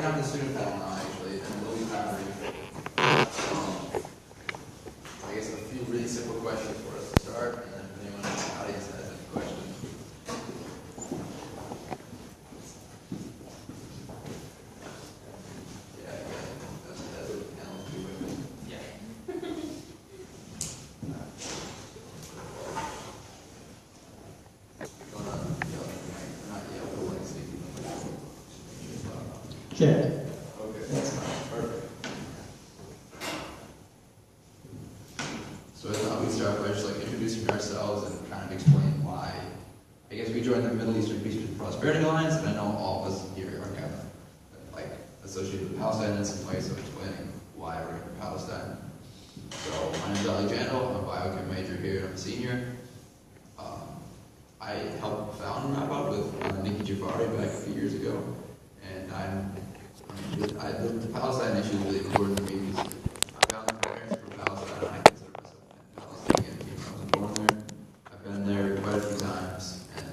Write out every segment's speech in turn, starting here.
have the student panel now, actually, and we'll be covering, I guess, a few really simple questions for us to start, and then if anyone in the audience has any questions. Yeah, that's what the panel will be with. Yeah. Check. Okay, that's perfect. So I thought we'd start by just like introducing ourselves and kind of explain why. I guess we joined the Middle Eastern Peace and Prosperity Alliance, and I know all of us here are kind of like associated with Palestine in some way, so explaining why we're in Palestine. So my name is Alejandro, I'm a biochem major here, and I'm a senior. I helped found Map with Nikki Jafari back a few years ago, and the Palestine issue is really important to me because I found my parents from Palestine, and I consider myself Palestinian. I was born there. I've been there quite a few times, and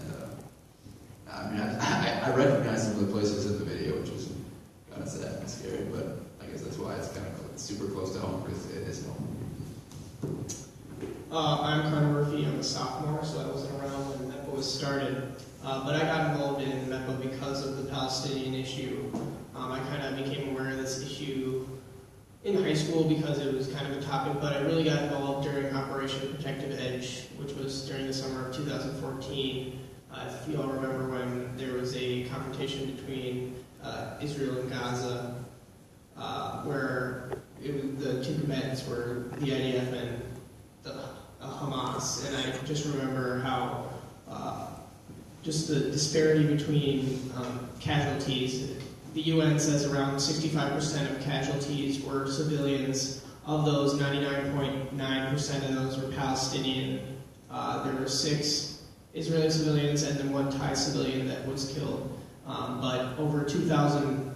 I mean, I recognize some of the places in the video, which is kind of sad and scary, but I guess that's why it's kind of super close to home, because it is home. I'm Connor Murphy. I'm a sophomore, so I wasn't around when MEPA was started. But I got involved in MEPA because of the Palestinian issue. I kind of became aware of this issue in high school because it was kind of a topic, but I really got involved during Operation Protective Edge, which was during the summer of 2014. If you all remember when there was a confrontation between Israel and Gaza, where the two combatants were the IDF and Hamas, and I just remember how just the disparity between casualties. The UN says around 65% of casualties were civilians. Of those, 99.9% of those were Palestinian. There were 6 Israeli civilians and then 1 Thai civilian that was killed. But over 2,000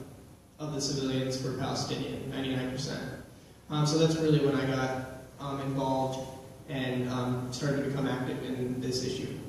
of the civilians were Palestinian, 99%. So that's really when I got involved and started to become active in this issue.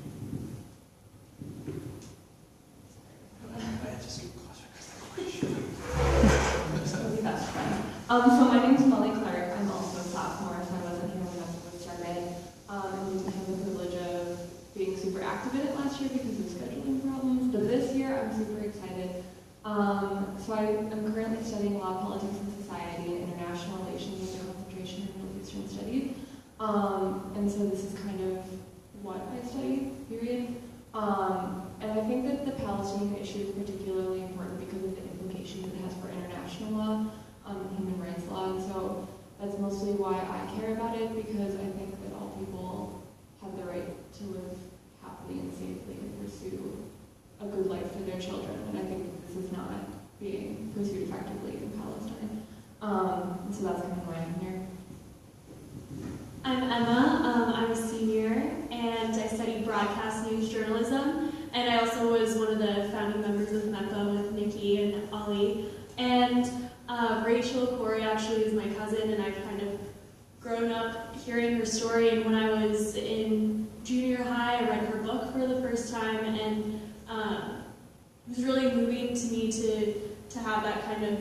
So my name is Molly Clark. I'm also a sophomore, so I wasn't here when that was started. And we had the privilege of being super active in it last year because of scheduling problems. But this year, I'm super excited. So I'm currently studying law, politics, and society and international relations with a concentration in Middle Eastern studies. And so this is kind of what I study, period. And I think that the Palestinian issue is particularly important because of the implications it has for international law, human rights law, and so that's mostly why I care about it, because I think that all people have the right to live happily and safely and pursue a good life for their children, and I think that this is not being pursued effectively in Palestine. And so that's kind of why I'm here. I'm Emma. I'm a senior, and I study broadcast news journalism, and I also was one of the founding members of MEPA with Nikki and Ollie. And Rachel Corey actually is my cousin, and I've kind of grown up hearing her story. And when I was in junior high, I read her book for the first time, and it was really moving to me to have that kind of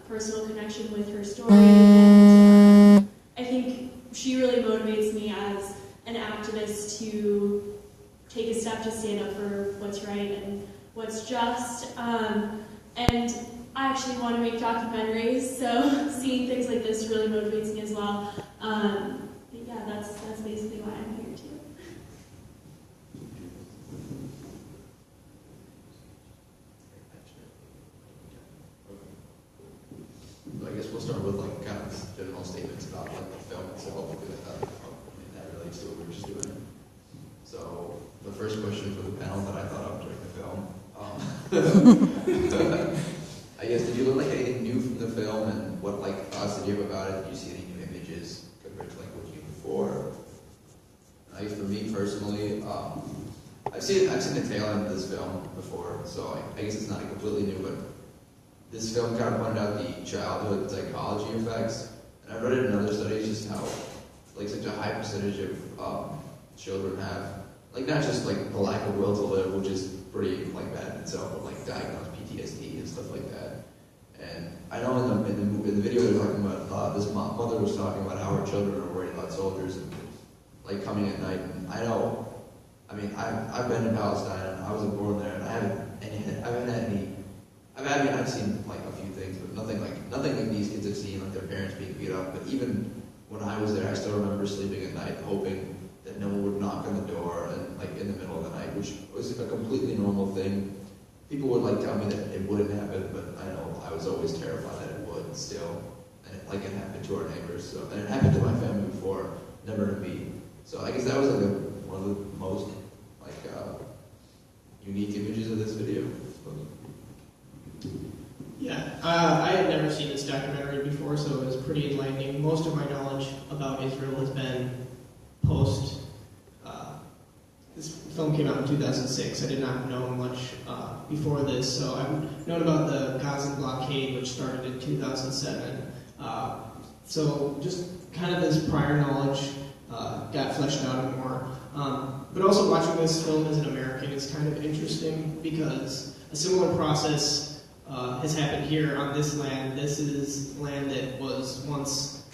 personal connection with her story. And I think she really motivates me as an activist to take a step to stand up for what's right and what's just. And I actually want to make documentaries, so seeing things like this really motivates me as well. But yeah, that's basically why I'm here too. I guess we'll start with like kind of general statements about like the film itself, because that relates to what we're just doing. So the first question for the panel that I thought of during the film, I guess, did you learn like anything new from the film, and what like thoughts did you have about it? Did you see any new images compared to like what you knew before? I guess for me personally, I've seen the tail end of this film before, so I guess it's not completely new, but this film kind of pointed out the childhood psychology effects, and I've read it in other studies just how like such a high percentage of children have, like not just like the lack of will to live, which is pretty like bad in itself, but like diagnosed PTSD and stuff like that. And I know in the video they're talking about, this mother was talking about how her children are worried about soldiers and like coming at night. And I know, I mean, I've been in Palestine and I wasn't born there, and I've seen like a few things, but nothing like these kids have seen, like their parents being beat up. But even when I was there, I still remember sleeping at night hoping that no one would knock on the door and like in the middle of the night, which was a completely normal thing. People would like tell me that it wouldn't happen, but I know I was always terrified that it would still. And it happened to our neighbors, and it happened to my family before, never to me. So I guess that was like one of the most like unique images of this video, I suppose. Yeah, I had never seen this documentary before, so it was pretty enlightening. Most of my knowledge about Israel has been post. This film came out in 2006. I did not know much before this, so I've known about the Gaza blockade, which started in 2007. So just kind of this prior knowledge got fleshed out more. But also watching this film as an American is kind of interesting because a similar process has happened here on this land. This is land that was once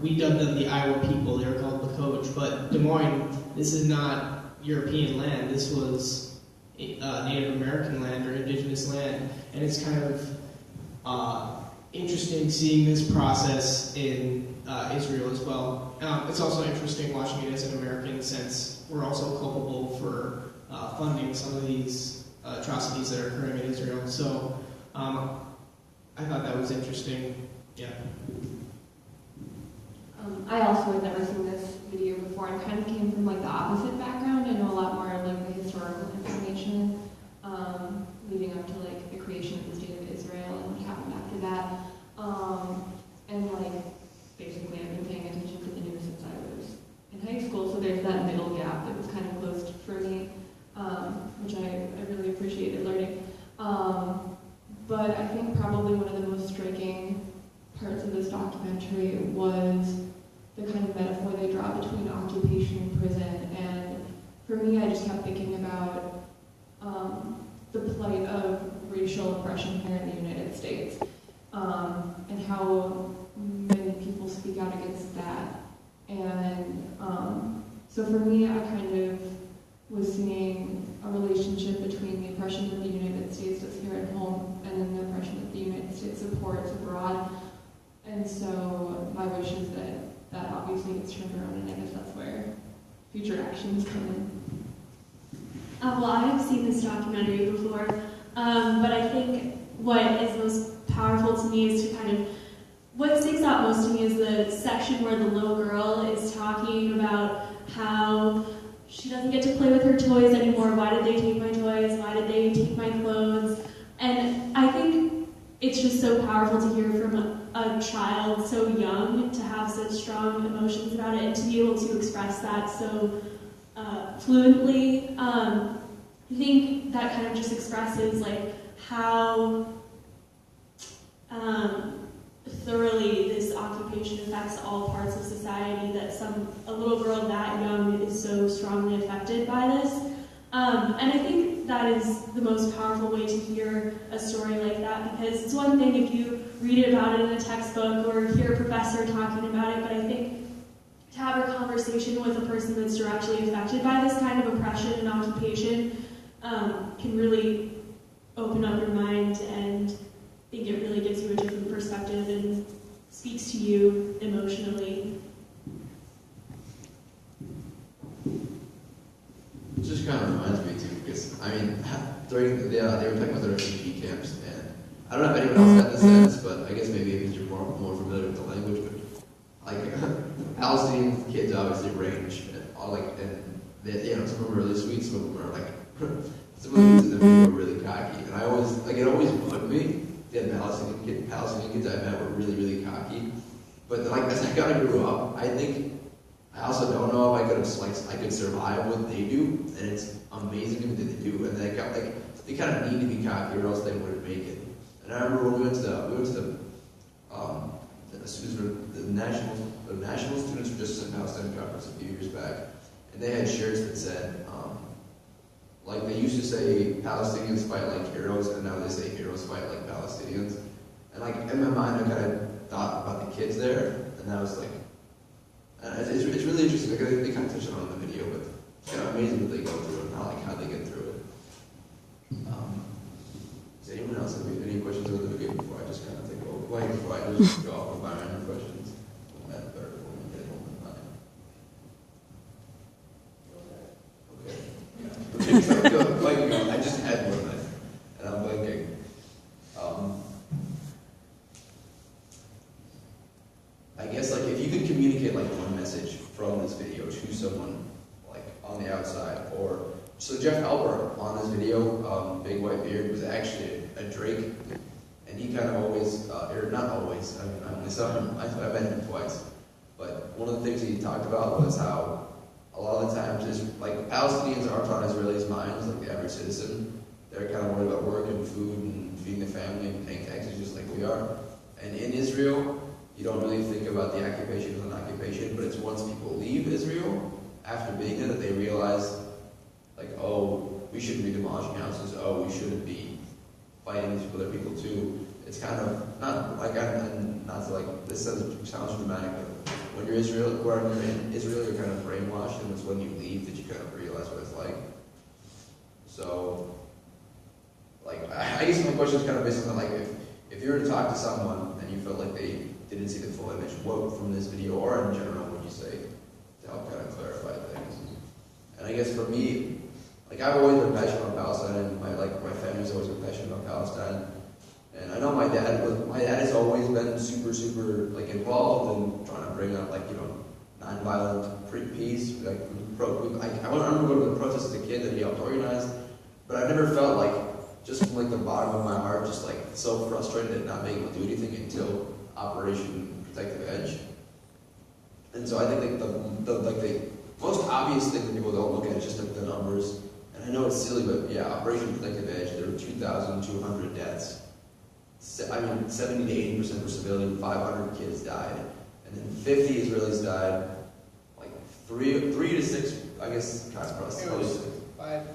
we dubbed them the Iowa people. They were called Lakota. But Des Moines, this is not European land. This was Native American land or indigenous land. And it's kind of interesting seeing this process in Israel as well. It's also interesting watching it as an American since we're also culpable for funding some of these atrocities that are occurring in Israel. So I thought that was interesting. Yeah. I also had never seen this video before and kind of came from like the opposite background. I know a lot more of like the historical information leading up to like the creation of the state of Israel and what happened after that. And like basically I've been paying attention to the news since I was in high school, so there's that middle gap that was kind of closed for me, which I really appreciated learning. But I think probably one of the most striking parts of this documentary was the kind of metaphor they draw between occupation and prison. And for me, I just kept thinking about the plight of racial oppression here in the United States, and how many people speak out against that. And so for me, I kind of was seeing a relationship between the oppression that the United States does here at home and then the oppression that the United States supports abroad. And so my wish is that obviously gets turned around, and I guess that's where future actions come in. Well, I have seen this documentary before, but I think what is most powerful to me is to kind of, what sticks out most to me is the section where the little girl is talking about how she doesn't get to play with her toys anymore. Why did they take my toys? Why did they take my clothes? And I think it's just so powerful to hear from a child so young to have such strong emotions about it and to be able to express that so fluently. I think that kind of just expresses like how thoroughly this occupation affects all parts of society, that a little girl that young is so strongly affected by this. And I think that is the most powerful way to hear a story like that, because it's one thing if you read about it in a textbook or hear a professor talking about it, but I think to have a conversation with a person that's directly affected by this kind of oppression and occupation can really open up your mind, and I think it really gives you a different perspective and speaks to you emotionally. It just kind of reminds me too, because I mean, during they were talking about the refugee camps, and I don't know if anyone else had this sense, but I guess maybe because you're more familiar with the language, but like Palestinian kids obviously range, and all like, and they, some of them are really sweet, some of them are like, some of them are really cocky, and I always like it always bugged me. The Palestinian kids I met were really, really cocky, but like as I kind of grew up, I also don't know if I could survive what they do, and it's amazing to me that they do, and they kind of need to be cocky or else they wouldn't make it. And I remember when we went to the National Students for Justice in Palestine conference a few years back, and they had shirts that said, like they used to say Palestinians fight like heroes, and now they say heroes fight like Palestinians. And like in my mind, I kind of thought about the kids there, and I was like, and it's really interesting. Like, they kind of touched on it in the video, but it's kind of amazing what they go through and how they get through it. Does anyone else have any questions about the video before I just kind of take over? Like before I just go off with my random questions? Okay, so I feel like I just had one and I'm blinking. I guess like if you could communicate like one message from this video to someone like on the outside, or so Jeff Alper on this video, Big White Beard, was actually a Drake, and he kind of always, or not always, I mean I only saw him, I met him twice, but one of the things he talked about was how a lot of the times is like Palestinians aren't on Israelis' minds, like the average citizen. They're kind of worried about work and food and feeding the family and paying taxes just like we are. And in Israel, you don't really think about the occupation as an occupation, but it's once people leave Israel, after being there, that they realize, like, oh, we shouldn't be demolishing houses, oh, we shouldn't be fighting these other people too. It's kind of, not like, not to like, this sounds dramatic, but when you're in Israel, you're kind of brainwashed, and it's when you leave that you kind of realize what it's like. So, like, I guess my question is kind of based on, like, if you were to talk to someone and you felt like they didn't see the full image, what from this video or in general would you say to help kind of clarify things? And I guess for me, like, I've always been passionate about Palestine, and my family's always been passionate about Palestine. And I know my dad has always been super like involved in trying to bring up like, you know, nonviolent peace. Like I remember going to the protests as a kid that he helped organize, but I've never felt like, just from like the bottom of my heart, just like so frustrated at not being able to do anything until Operation Protective Edge. And so I think like the most obvious thing that people don't look at is just like the numbers. And I know it's silly, but yeah, Operation Protective Edge, there were 2,200 deaths. I mean, 70 to 80% were civilian, 500 kids died, and then 50 Israelis died, like 3 to 6, I guess, probably 6. 5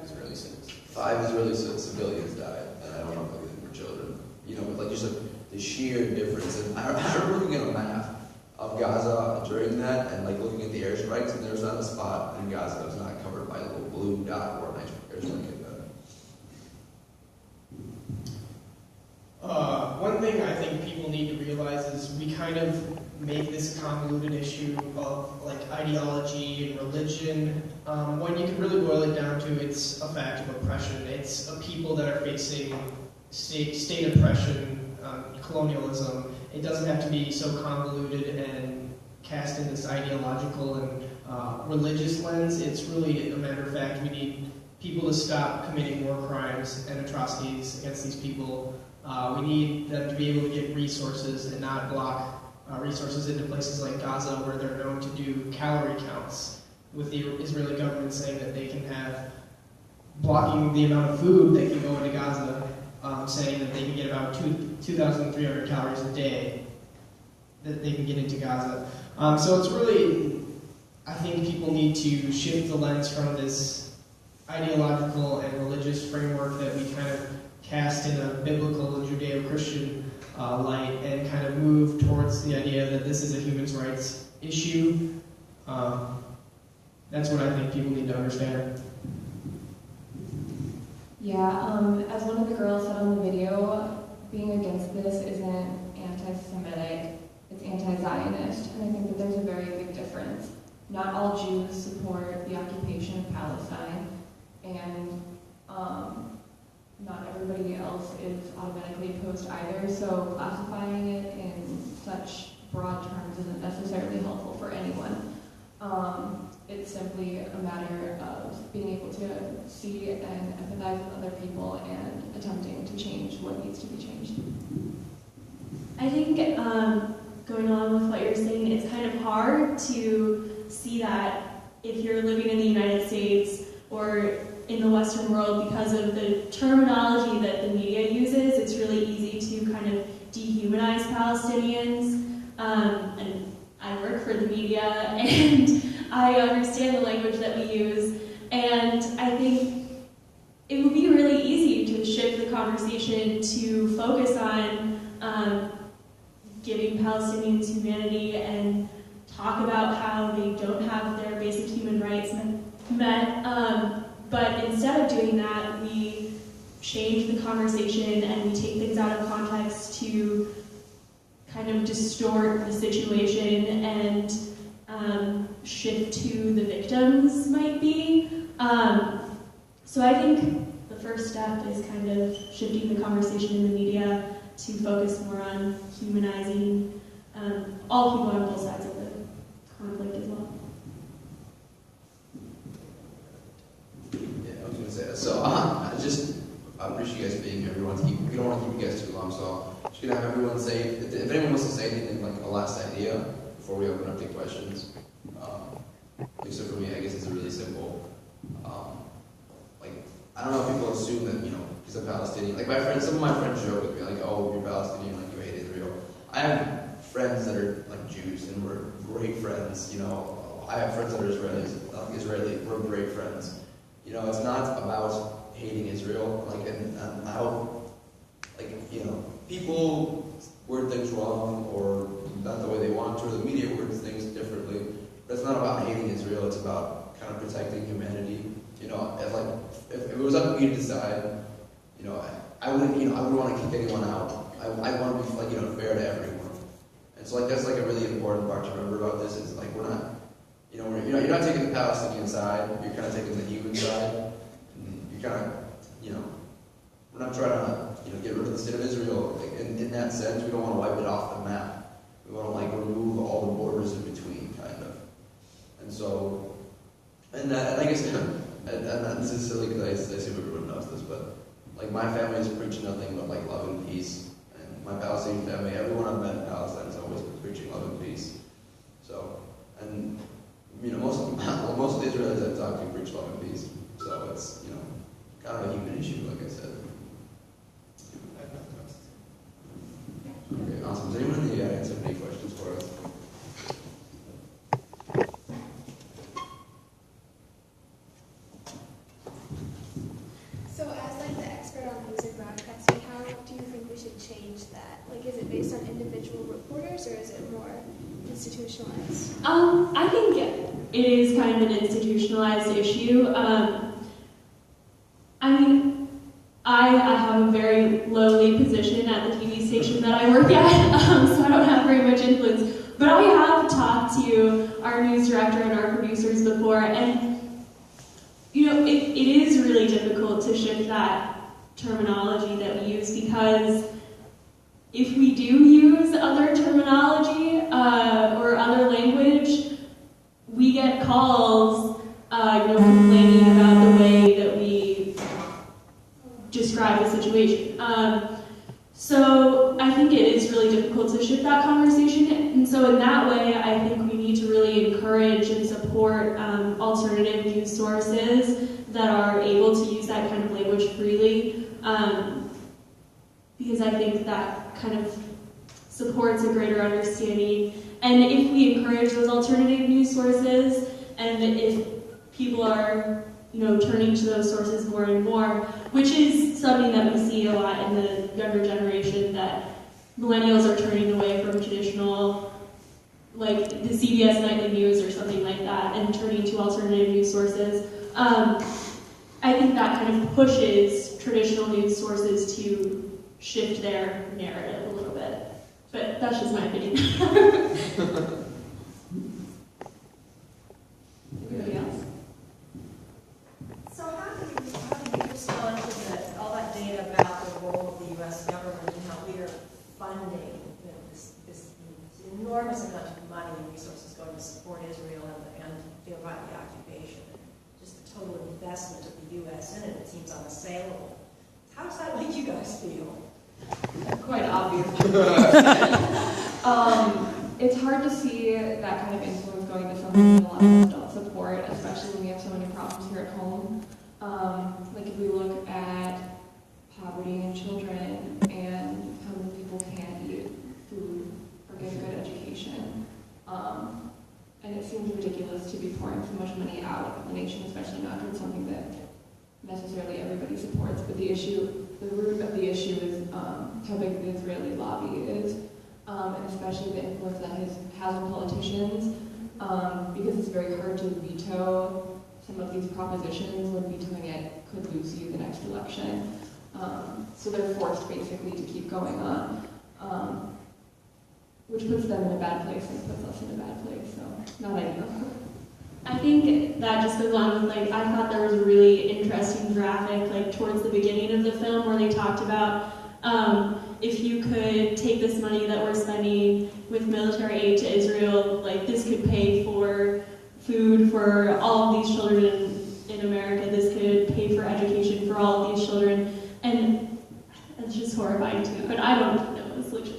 Israeli citizens. 5 Israeli civilians died, and I don't know if they were children. You know, but like just like the sheer difference. And I remember looking at a map of Gaza during that, and like looking at the airstrikes, and there's not a spot in Gaza that was not covered by a little blue dot or an airstrike like that. One thing I think people need to realize is we kind of make this convoluted issue of like ideology and religion, when you can really boil it down to it's a fact of oppression. It's a people that are facing state oppression, colonialism. It doesn't have to be so convoluted and cast in this ideological and religious lens. It's really a matter of fact. We need people to stop committing war crimes and atrocities against these people. We need them to be able to get resources and not block resources into places like Gaza, where they're known to do calorie counts, with the Israeli government saying that they can have, blocking the amount of food that can go into Gaza, saying that they can get about 2,300 calories a day that they can get into Gaza. So it's really, I think people need to shift the lens from this ideological and religious framework that we kind of cast in a biblical and Judeo-Christian light, and kind of move towards the idea that this is a human rights issue. That's what I think people need to understand. Yeah, as one of the girls said on the video, being against this isn't anti-Semitic, it's anti-Zionist, and I think that there's a very big difference. Not all Jews support the occupation of Palestine, and not everybody else is automatically opposed either, so classifying it in such broad terms isn't necessarily helpful for anyone. It's simply a matter of being able to see and empathize with other people and attempting to change what needs to be changed. I think going along with what you're saying, it's kind of hard to see that if you're living in the United States or in the Western world, because of the terminology that the media uses, it's really easy to kind of dehumanize Palestinians. And I work for the media, and I understand the language that we use, and I think it would be really easy to shift shift the conversation to focus on giving Palestinians humanity and talk about how they don't have their basic human rights met. But instead of doing that, we change the conversation and we take things out of context to kind of distort the situation and shift to the victims might be. So I think the first step is kind of shifting the conversation in the media to focus more on humanizing all people on both sides of the conflict as well. Yeah, I was gonna say that. So I appreciate you guys being here. We don't want to keep you guys too long, so just gonna have everyone say if anyone wants to say anything, like a last idea before we open up to questions. So for me, I guess it's really simple. Like I don't know if people assume that because I'm Palestinian. Like some of my friends joke with me, like, "Oh, you're Palestinian, like you hate Israel." I have friends that are like Jews, and we're great friends. I have friends that are Israeli. We're great friends. It's not about hating Israel. Like, and I hope, people word things wrong or not the way they want to, or the media words things differently. But it's not about hating Israel. It's about kind of protecting humanity. If it was up to me to decide, I wouldn't want to kick anyone out. I want to be fair to everyone. And so that's a really important part to remember about this is we're not, you're not taking the Palestinian side. You're kind of taking the human side. And you're kind of, we're not trying to get rid of the state of Israel. In that sense, we don't want to wipe it off the map. We want to remove all the borders in between, kind of. And so, and I guess, and this is silly because I assume everyone knows this, but my family has preached nothing but love and peace. And my Palestinian family, everyone I've met in Palestine has always been preaching love and peace. So, and most of the Israelis I've talked to preach love and peace. So it's kind of a human issue, like I said. Okay, awesome. Does anyone in the audience have any questions for us? So as the expert on news and broadcasting, how do you think we should change that? Is it based on individual reporters or is it more institutionalized? I think it is kind of an institutionalized issue. I have a very lowly position at the TV station that I work at, so I don't have very much influence. But I have talked to our news director and our producers before, and it is really difficult to shift that terminology that we use, because if we do use other terminology or other language, we get calls complaining about the way that we describe the situation. So I think it is really difficult to shift that conversation, and so in that way, I think we need to really encourage and support alternative news sources that are able to use that kind of language freely, because I think that kind of supports a greater understanding. And if we encourage those alternative news sources, and if people are turning to those sources more and more, which is something that we see a lot in the younger generation, that millennials are turning away from traditional, the CBS Nightly News or something like that, and turning to alternative news sources. I think that kind of pushes traditional news sources to shift their narrative a little bit. But that's just my opinion. Anybody else? So how do you respond to all that data about the role of the U.S. government and how we are funding this enormous amount of money and resources going to support Israel and the occupation, and just the total investment of the U.S. in it? It seems unassailable. How does that make you guys feel? Quite obvious. It's hard to see that kind of influence going to something that a lot of us don't support, especially when we have so many problems here at home. If we look at poverty in children and how many people can't eat food or get a good education. And it seems ridiculous to be pouring so much money out of the nation, especially not towards something that necessarily everybody supports, but the root of the issue is how big the Israeli lobby is, and especially the influence that has on politicians, because it's very hard to veto some of these propositions when vetoing it could lose you the next election. So they're forced basically to keep going on, which puts them in a bad place and puts us in a bad place, so not ideal. I think that just goes on with, like, I thought there was a really interesting graphic, like, towards the beginning of the film where they talked about if you could take this money that we're spending with military aid to Israel, like, this could pay for food for all of these children in America, this could pay for education for all of these children, and it's just horrifying to me, but I don't know the solution.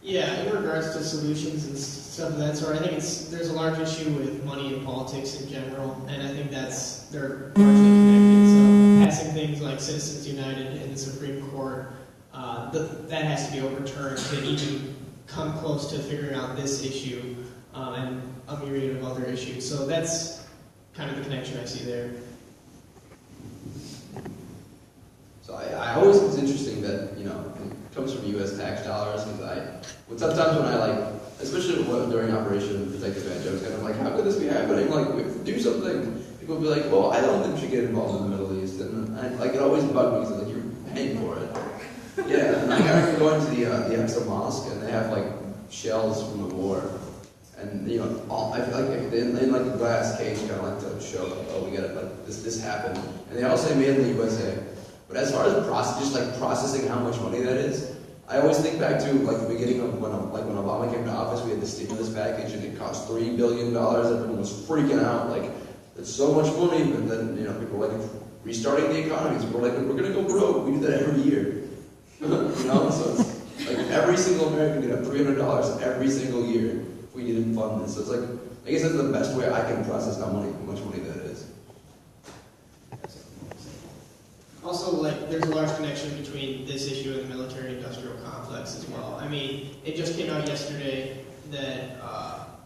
Yeah, in regards to solutions and stuff of that sort, I think there's a large issue with money in politics in general, and I think they're largely connected. So passing things like Citizens United in the Supreme Court, that has to be overturned to even come close to figuring out this issue and a myriad of other issues. So that's kind of the connection I see there. So I always think it's interesting that, you know, it comes from U.S. tax dollars, because sometimes when I especially during Operation Protective Edge, I was kind of like, how could this be happening? Like, we have to do something. People would be like, well, I don't think we should get involved in the Middle East. And it always bugged me, because you're paying for it. Yeah, and I remember going to the Aqsa Mosque, and they have shells from the war. And, you know, I feel like they in the glass cage kind of to show, oh, we got it, this happened. And they all say made in the USA. But as far as processing how much money that is, I always think back to the beginning of when Obama came to office, we had the stimulus package and it cost $3 billion. Everyone was freaking out, it's so much money. But then, you know, people were restarting the economy. So we're we're gonna go broke. We do that every year. You know, so it's every single American could have $300 every single year if we didn't fund this. So it's I guess that's the best way I can process how much money that is. Also, there's a large connection between this issue and the military-industrial complex as well. I mean, it just came out yesterday that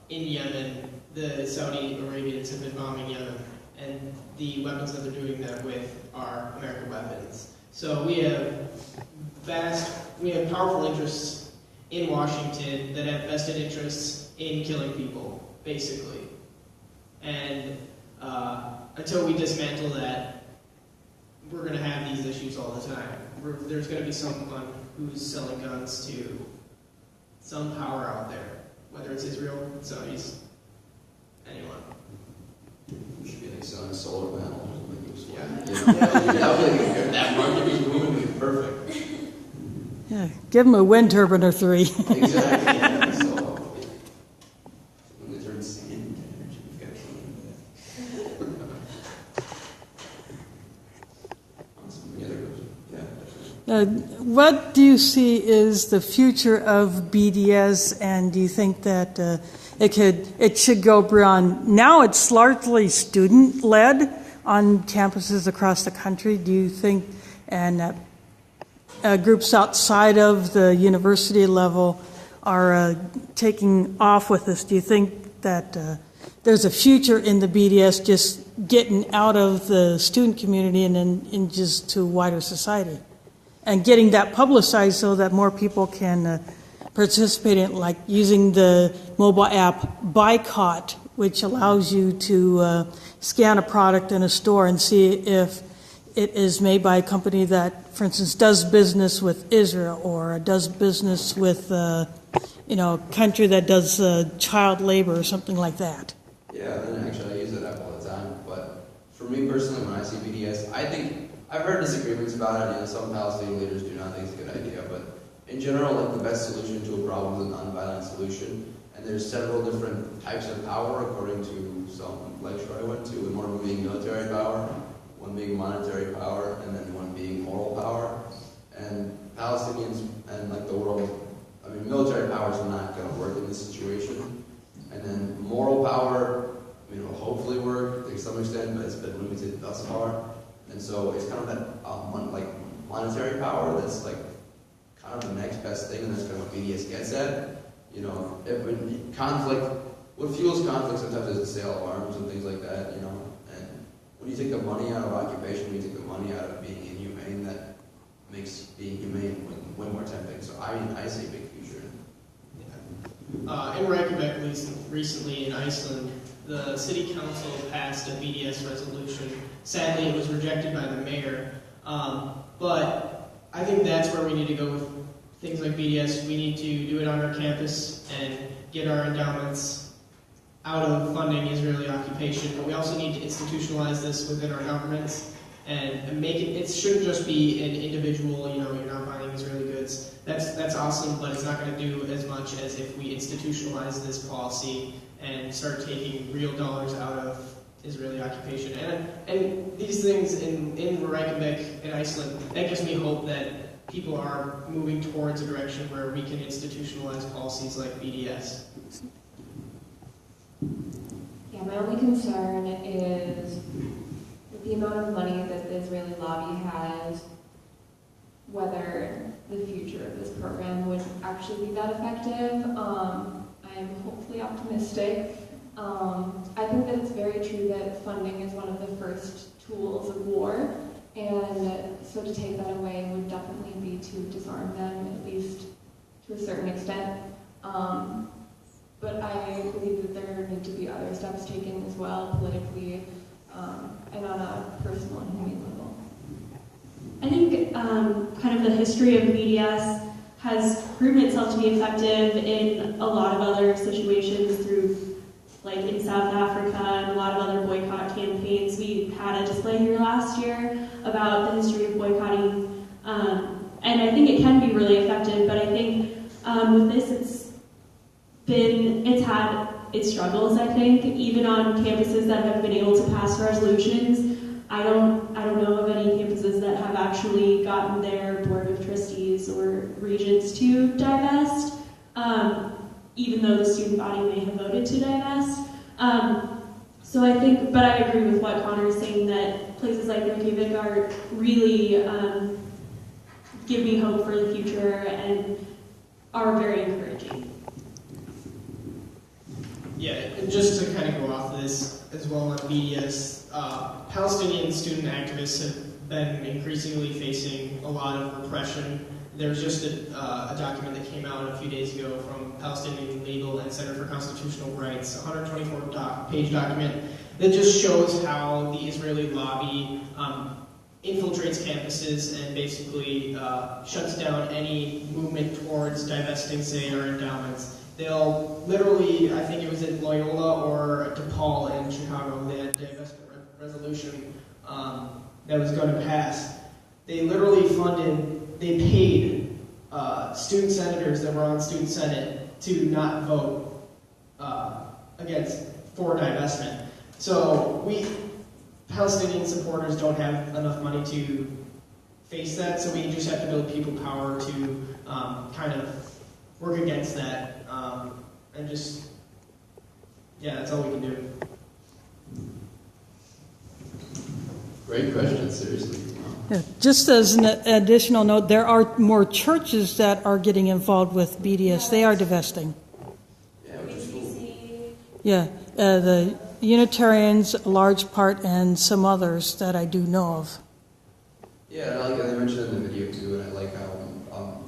in Yemen, the Saudi Arabians have been bombing Yemen, and the weapons that they're doing that with are American weapons. So we have powerful interests in Washington that have vested interests in killing people, basically. And until we dismantle that, we're going to have these issues all the time. There's going to be someone who's selling guns to some power out there, whether it's Israel, Saudis, anyone. We should be selling solar panels or something. Yeah. That market would be perfect. Yeah, give them a wind turbine or 3. Exactly. Yeah. So, when they turn sand into energy, we've got What do you see is the future of BDS, and do you think that it should go beyond? Now it's largely student-led on campuses across the country. Do you think, and groups outside of the university level are taking off with this? Do you think that there's a future in the BDS just getting out of the student community and in just to wider society? And getting that publicized so that more people can participate in, like using the mobile app Boycott, which allows you to scan a product in a store and see if it is made by a company that, for instance, does business with Israel or does business with, a country that does child labor or something like that. Yeah, and actually I use that app all the time. But for me personally, when I see BDS, I think I've heard disagreements about it. Some Palestinian leaders do not think it's a good idea, but in general, the best solution to a problem is a nonviolent solution. And there's several different types of power according to some lecture I went to, and one of them being military power, one being monetary power, and then one being moral power. And Palestinians and the world, military power is not going to work in this situation. And then moral power, will hopefully work to some extent, but it's been limited thus far. And so it's kind of that monetary power that's kind of the next best thing, and that's kind of what BDS gets at. Conflict what fuels conflict sometimes is the sale of arms and things like that, you know? And when you take the money out of occupation, when you take the money out of being inhumane, that makes being humane way more tempting. So I see a big future in it. In Reykjavik, recently in Iceland, the city council passed a BDS resolution. Sadly, it was rejected by the mayor. But I think that's where we need to go with things like BDS. We need to do it on our campus and get our endowments out of funding Israeli occupation. But we also need to institutionalize this within our governments and make it shouldn't just be an individual, you know, you're not buying Israeli goods. That's awesome, but it's not going to do as much as if we institutionalize this policy and start taking real dollars out of Israeli occupation. And these things in Reykjavik and Iceland, that gives me hope that people are moving towards a direction where we can institutionalize policies like BDS. Yeah, my only concern is with the amount of money that the Israeli lobby has, whether the future of this program would actually be that effective. I am hopefully optimistic. I think that it's very true that funding is one of the first tools of war, and so to take that away would definitely be to disarm them, at least to a certain extent. But I believe that there need to be other steps taken as well, politically, and on a personal and human level. I think kind of the history of BDS has proven itself to be effective in a lot of other situations through, like in South Africa and a lot of other boycott campaigns. We had a display here last year about the history of boycotting, and I think it can be really effective, but I think with this it's had its struggles, I think, even on campuses that have been able to pass resolutions. I don't know of any campuses that have actually gotten their board of trustees or regents to divest, even though the student body may have voted to divest. So I think, but I agree with what Connor is saying, that places like Reykjavik are really give me hope for the future and are very encouraging. Yeah, and just to kind of go off of this as well on BDS, Palestinian student activists have been increasingly facing a lot of repression. There's just a document that came out a few days ago from Palestinian Legal and Center for Constitutional Rights, a 124-page document that just shows how the Israeli lobby infiltrates campuses and basically shuts down any movement towards divesting, say, our endowments. They'll literally, I think it was at Loyola or DePaul in Chicago, they had a divestment resolution that was going to pass. They literally they paid student senators that were on student senate to not vote for divestment. So Palestinian supporters don't have enough money to face that, so we just have to build people power to kind of work against that, and just, yeah, that's all we can do. Great question, seriously. Yeah, just as an additional note, there are more churches that are getting involved with BDS. They are divesting. Yeah, which is cool. Yeah, the Unitarians, a large part, and some others that I do know of. Yeah, and I like, as I mentioned in the video too, and I like how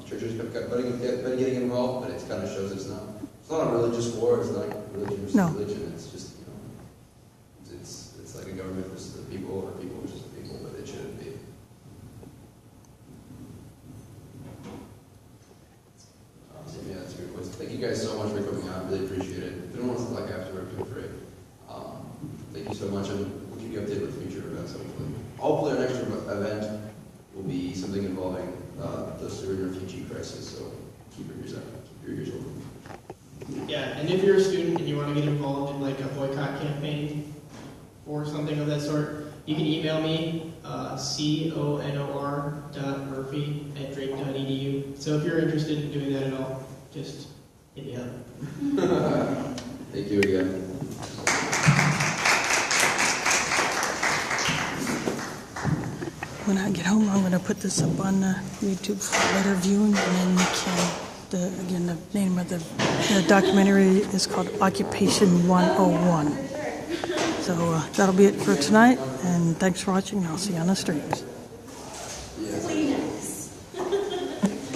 churches have been getting involved, but it kind of shows it's not a religious war, it's not religion versus religion, it's just, you know, it's like a government versus the people, or people versus the people, but it shouldn't be. So yeah, that's a good question. Thank you guys so much for coming out, really appreciate it. If anyone wants to talk afterward, feel free. Thank you so much, and we'll keep you updated with future events, hopefully. Hopefully our next event will be something involving the Syrian refugee crisis, so keep your ears open. Yeah, and if you're a student and you want to get involved in like a boycott campaign or something of that sort, you can email me, conor.murphy@drake.edu. So if you're interested in doing that at all, just hit me up. Thank you again. When I get home, I'm going to put this up on YouTube for later viewing, and then you can Again, the name of the documentary is called Occupation 101. So that'll be it for tonight, and thanks for watching. I'll see you on the streams.